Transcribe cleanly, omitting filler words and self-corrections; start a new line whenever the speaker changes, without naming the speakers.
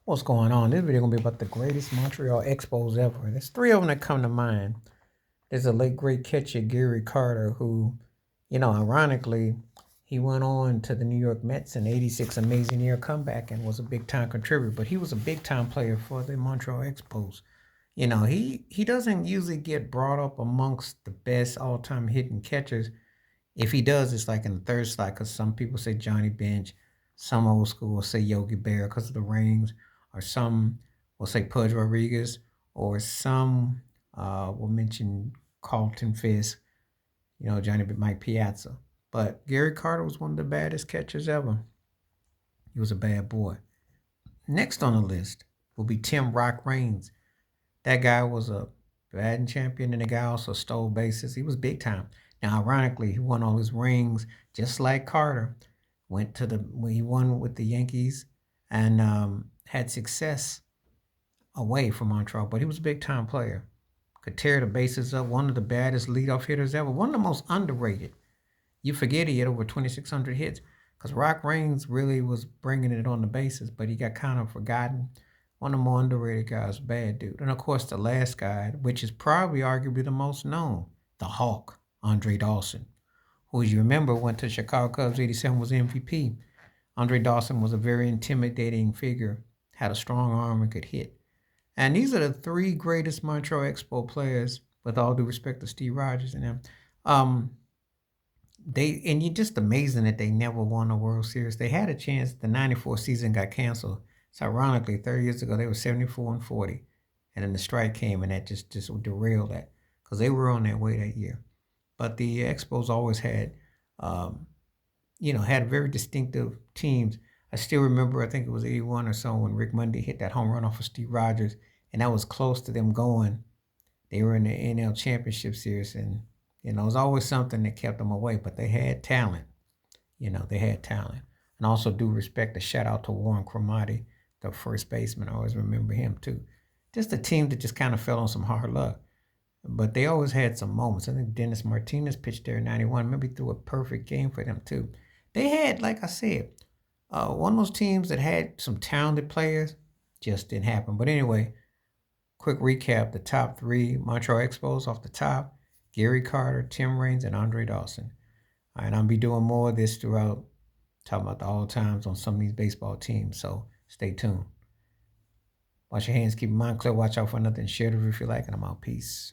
What's going on? This video gonna be about the greatest Montreal expos ever. There's three of them that come to mind. There's a late great catcher, Gary Carter, who, ironically, he went on to the New York Mets in '86 amazing year comeback and was a big time contributor. But he was a big time player for the Montreal Expos. He doesn't usually get brought up amongst the best all time hitting catchers. If he does, it's like in the third slot because some people say Johnny Bench, some old school will say Yogi Berra because of the rings, or some will say Pudge Rodriguez, or some will mention Carlton Fisk, Johnny Mike Piazza. But Gary Carter was one of the baddest catchers ever. He was a bad boy. Next on the list will be Tim Rock Raines. That guy was a batting champion, and the guy also stole bases. He was big time. Now, ironically, he won all his rings just like Carter. He won with the Yankees and had success away from Montreal, but he was a big time player. Could tear the bases up. One of the baddest leadoff hitters ever. One of the most underrated. You forget he had over 2,600 hits because Rock Raines really was bringing it on the bases, but he got kind of forgotten. One of the more underrated guys, bad dude. And of course, the last guy, which is probably arguably the most known, the Hawk, Andre Dawson, who, as you remember, went to Chicago Cubs '87, was MVP. Andre Dawson was a very intimidating figure, had a strong arm, and could hit. And these are the three greatest Montreal Expo players, with all due respect to Steve Rogers and them. Um, you're just amazing that they never won a World Series. They had a chance. The '94 season got canceled. So ironically, 30 years ago, they were 74-40, and then the strike came, and that just derailed that because they were on their way that year. But the Expos always um, had very distinctive teams. I still remember, I think it was '81 or so when Rick Monday hit that home run off of Steve Rogers, and that was close to them going. They were in the NL Championship Series, and it was always something that kept them away. But they had talent. They had talent. And also do respect a shout out to Warren Cromartie, the first baseman. I always remember him too. Just a team that just kind of fell on some hard luck. But they always had some moments. I think Dennis Martinez pitched there in '91. Maybe threw a perfect game for them too. They had, like I said, one of those teams that had some talented players. Just didn't happen. But anyway, quick recap: the top three Montreal Expos off the top: Gary Carter, Tim Raines, and Andre Dawson. All right, I'll be doing more of this throughout, talking about the all times on some of these baseball teams. So stay tuned. Wash your hands, keep your mind clear, watch out for nothing, share the review if you like, and I'm out. Peace.